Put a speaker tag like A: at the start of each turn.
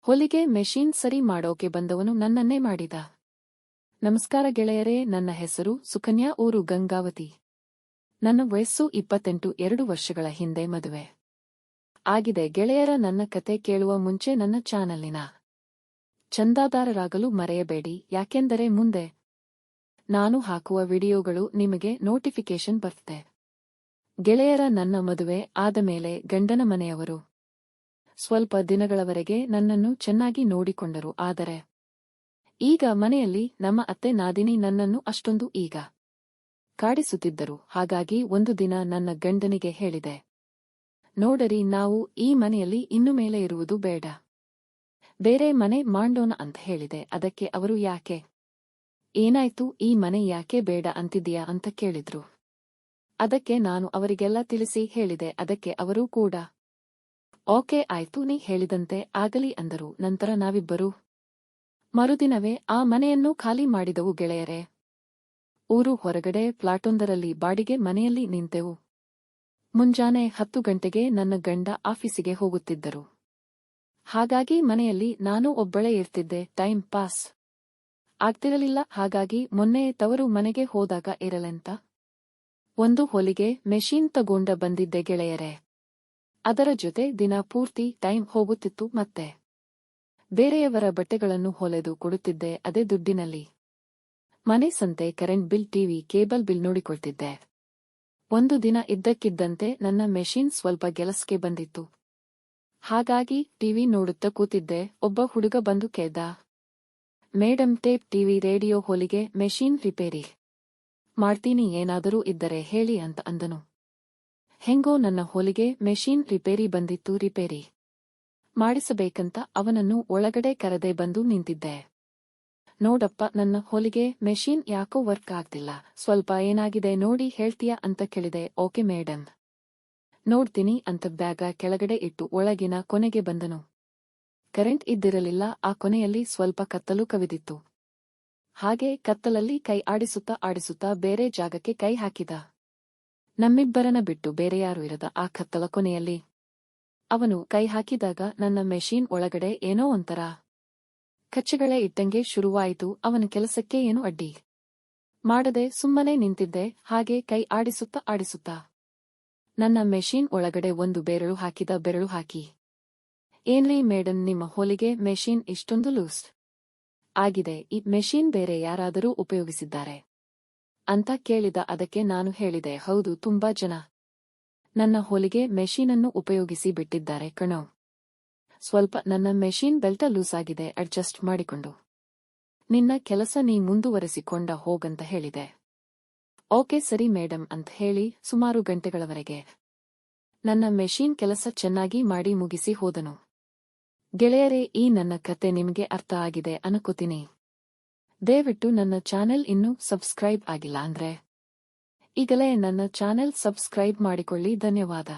A: ಹೊಲಿಗೆ ಮೆಷಿನ್ ಸರಿ ಮಾಡೋಕೆ ಬಂದವನು ನನ್ನನ್ನೇ ಮಾಡಿದ. ನಮಸ್ಕಾರ ಗೆಳೆಯರೇ, ನನ್ನ ಹೆಸರು ಸುಕನ್ಯಾ, ಊರು ಗಂಗಾವತಿ. ನನ್ನ ವಯಸ್ಸು 28. 2 ವರ್ಷಗಳ ಹಿಂದೆ ಮದುವೆ ಆಗಿದೆ. ಗೆಳೆಯರ, ನನ್ನ ಕತೆ ಕೇಳುವ ಮುಂಚೆ ನನ್ನ ಚಾನಲಿನ ಚಂದಾದಾರರಾಗಲು ಮರೆಯಬೇಡಿ, ಯಾಕೆಂದರೆ ಮುಂದೆ ನಾನು ಹಾಕುವ ವಿಡಿಯೋಗಳು ನಿಮಗೆ ನೋಟಿಫಿಕೇಶನ್ ಬರುತ್ತೆ. ಗೆಳೆಯರ, ನನ್ನ ಮದುವೆ ಆದ ಮೇಲೆ ಗಂಡನ ಮನೆಯವರು ಸ್ವಲ್ಪ ದಿನಗಳವರೆಗೆ ನನ್ನನ್ನು ಚೆನ್ನಾಗಿ ನೋಡಿಕೊಂಡರು. ಆದರೆ ಈಗ ಮನೆಯಲ್ಲಿ ನಮ್ಮ ಅತ್ತೆ ನಾದಿನಿ ನನ್ನನ್ನು ಅಷ್ಟೊಂದು ಈಗ ಕಾಡಿಸುತ್ತಿದ್ದರು. ಹಾಗಾಗಿ ಒಂದು ದಿನ ನನ್ನ ಗಂಡನಿಗೆ ಹೇಳಿದೆ, ನೋಡರಿ, ನಾವು ಈ ಮನೆಯಲ್ಲಿ ಇನ್ನು ಮೇಲೆ ಇರುವುದು ಬೇಡ, ಬೇರೆ ಮನೆ ಮಾಡೋಣ ಅಂತ ಹೇಳಿದೆ. ಅದಕ್ಕೆ ಅವರು, ಯಾಕೆ, ಏನಾಯ್ತು, ಈ ಮನೆ ಯಾಕೆ ಬೇಡ ಅಂತಿದ್ಯಾ ಅಂತ ಕೇಳಿದ್ರು. ಅದಕ್ಕೆ ನಾನು ಅವರಿಗೆಲ್ಲ ತಿಳಿಸಿ ಹೇಳಿದೆ. ಅದಕ್ಕೆ ಅವರೂ ಕೂಡ ಓಕೆ ಆಯ್ತು, ನೀ ಹೇಳಿದಂತೆ ಆಗಲಿ ಅಂದರು. ನಂತರ ನಾವಿಬ್ಬರೂ ಮರುದಿನವೇ ಆ ಮನೆಯನ್ನು ಖಾಲಿ ಮಾಡಿದವು. ಗೆಳೆಯರೇ, ಊರು ಹೊರಗಡೆ ಫ್ಲಾಟೊಂದರಲ್ಲಿ ಬಾಡಿಗೆ ಮನೆಯಲ್ಲಿ ನಿಂತೆವು. ಮುಂಜಾನೆ 10 ಗಂಟೆಗೆ ನನ್ನ ಗಂಡ ಆಫೀಸಿಗೆ ಹೋಗುತ್ತಿದ್ದರು. ಹಾಗಾಗಿ ಮನೆಯಲ್ಲಿ ನಾನು ಒಬ್ಬಳೇ ಇರ್ತಿದ್ದೆ. ಟೈಮ್ ಪಾಸ್ ಆಗ್ತಿರಲಿಲ್ಲ. ಹಾಗಾಗಿ ಮೊನ್ನೆ ತವರು ಮನೆಗೆ ಹೋದಾಗ ಇರಲೆಂತ ಒಂದು ಹೊಲಿಗೆ ಮೆಷಿನ್ ತಗೊಂಡ ಬಂದಿದ್ದೆ ಗೆಳೆಯರೇ. ಅದರ ಜೊತೆ ದಿನ ಪೂರ್ತಿ ಟೈಮ್ ಹೋಗುತ್ತಿತ್ತು. ಮತ್ತೆ ಬೇರೆಯವರ ಬಟ್ಟೆಗಳನ್ನು ಹೊಲೆದು ಕೊಡುತ್ತಿದ್ದೆ. ಅದೇ ದುಡ್ಡಿನಲ್ಲಿ ಮನೆ ಸಂತೆ, current bill, TV, cable bill ನೋಡಿಕೊಳ್ತಿದ್ದೆ. ಒಂದು ದಿನ ಇದ್ದಕ್ಕಿದ್ದಂತೆ ನನ್ನ ಮೆಷಿನ್ ಸ್ವಲ್ಪ ಕೆಲಸಕ್ಕೆ ಬಂದಿತ್ತು. ಹಾಗಾಗಿ ಟಿವಿ ನೋಡುತ್ತಾ ಕೂತಿದ್ದೆ. ಒಬ್ಬ ಹುಡುಗ ಬಂದು ಕೇಳ್ದ, ಮೇಡಮ್, ಟೇಪ್, ಟಿವಿ, ರೇಡಿಯೋ, ಹೊಲಿಗೆ ಮೆಷಿನ್ ರಿಪೇರಿ ಮಾಡ್ತೀನಿ, ಏನಾದರೂ ಇದ್ದರೆ ಹೇಳಿ ಅಂತ ಅಂದನು. ಹೆಂಗೋ ನನ್ನ ಹೊಲಿಗೆ ಮೆಷಿನ್ ರಿಪೇರಿ ಬಂದಿತ್ತು. ರಿಪೇರಿ ಮಾಡಿಸಬೇಕಂತ ಅವನನ್ನು ಒಳಗಡೆ ಕರೆದೆ ಬಂದು ನಿಂತಿದ್ದೆ. ನೋಡಪ್ಪ, ನನ್ನ ಹೊಲಿಗೆ ಮೆಷಿನ್ ಯಾಕೋ ವರ್ಕ್ ಆಗ್ತಿಲ್ಲ, ಸ್ವಲ್ಪ ಏನಾಗಿದೆ ನೋಡಿ ಹೇಳ್ತೀಯಾ ಅಂತ ಕೇಳಿದೆ. ಓಕೆ ಮೇಡಮ್, ನೋಡ್ತೀನಿ ಅಂತ ಬ್ಯಾಗ ಕೆಳಗಡೆ ಇಟ್ಟು ಒಳಗಿನ ಕೊನೆಗೆ ಬಂದನು. ಕರೆಂಟ್ ಇದ್ದಿರಲಿಲ್ಲ. ಆ ಕೊನೆಯಲ್ಲಿ ಸ್ವಲ್ಪ ಕತ್ತಲು ಕವಿದಿತ್ತು. ಹಾಗೆ ಕತ್ತಲಲ್ಲಿ ಕೈ ಆಡಿಸುತ್ತಾ ಬೇರೆ ಜಾಗಕ್ಕೆ ಕೈ ಹಾಕಿದ. ನಮ್ಮಿಬ್ಬರನ್ನ ಬಿಟ್ಟು ಬೇರೆಯಾರೂ ಇರದ ಆ ಕತ್ತಲ ಕೊನೆಯಲ್ಲಿ ಅವನು ಕೈ ಹಾಕಿದಾಗ ನನ್ನ ಮೆಷಿನ್ ಒಳಗಡೆ ಏನೋ ಒಂಥರ ಕಚ್ಚೆಗಳೇ ಇಟ್ಟಂಗೆ ಶುರುವಾಯಿತು. ಅವನ ಕೆಲಸಕ್ಕೆ ಏನು ಅಡ್ಡಿ ಮಾಡದೆ ಸುಮ್ಮನೆ ನಿಂತಿದ್ದೆ. ಹಾಗೆ ಕೈ ಆಡಿಸುತ್ತಾ ನನ್ನ ಮೆಷಿನ್ ಒಳಗಡೆ ಒಂದು ಬೆರಳು ಹಾಕಿದ. ಬೆರಳು ಹಾಕಿ, ಏನ್ರೀ ಮೇಡಮ್, ನಿಮ್ಮ ಹೊಲಿಗೆ ಮೆಷಿನ್ ಇಷ್ಟೊಂದು ಲೂಸ್ ಆಗಿದೆ, ಈ ಮೆಷಿನ್ ಬೇರೆ ಯಾರಾದರೂ ಉಪಯೋಗಿಸಿದ್ದಾರೆ ಅಂತ ಕೇಳಿದ. ಅದಕ್ಕೆ ನಾನು ಹೇಳಿದೆ, ಹೌದು, ತುಂಬಾ ಜನ ನನ್ನ ಹೊಲಿಗೆ ಮೆಷಿನನ್ನು ಉಪಯೋಗಿಸಿ ಬಿಟ್ಟಿದ್ದಾರೆ ಕಣೋ. ಸ್ವಲ್ಪ ನನ್ನ ಮೆಷಿನ್ ಬೆಲ್ಟ ಲೂಸ್ ಆಗಿದೆ, ಅಡ್ಜಸ್ಟ್ ಮಾಡಿಕೊಂಡು ನಿನ್ನ ಕೆಲಸ ನೀ ಮುಂದುವರೆಸಿಕೊಂಡ ಹೋಗಂತ ಹೇಳಿದೆ. ಓಕೆ ಸರಿ ಮೇಡಮ್ ಅಂತ ಹೇಳಿ ಸುಮಾರು ಗಂಟೆಗಳವರೆಗೆ ನನ್ನ ಮೆಷಿನ್ ಕೆಲಸ ಚೆನ್ನಾಗಿ ಮಾಡಿ ಮುಗಿಸಿ ಹೋದನು. ಗೆಳೆಯರೇ, ಈ ನನ್ನ ಕತೆ ನಿಮಗೆ ಅರ್ಥ ಆಗಿದೆ ಅನ್ಕೋತೀನಿ. ದಯವಿಟ್ಟು ನನ್ನ ಚಾನೆಲ್ ಇನ್ನೂ ಸಬ್ಸ್ಕ್ರೈಬ್ ಆಗಿಲ್ಲ ಅಂದ್ರೆ ಈಗಲೇ ನನ್ನ ಚಾನೆಲ್ ಸಬ್ಸ್ಕ್ರೈಬ್ ಮಾಡಿಕೊಳ್ಳಿ. ಧನ್ಯವಾದ.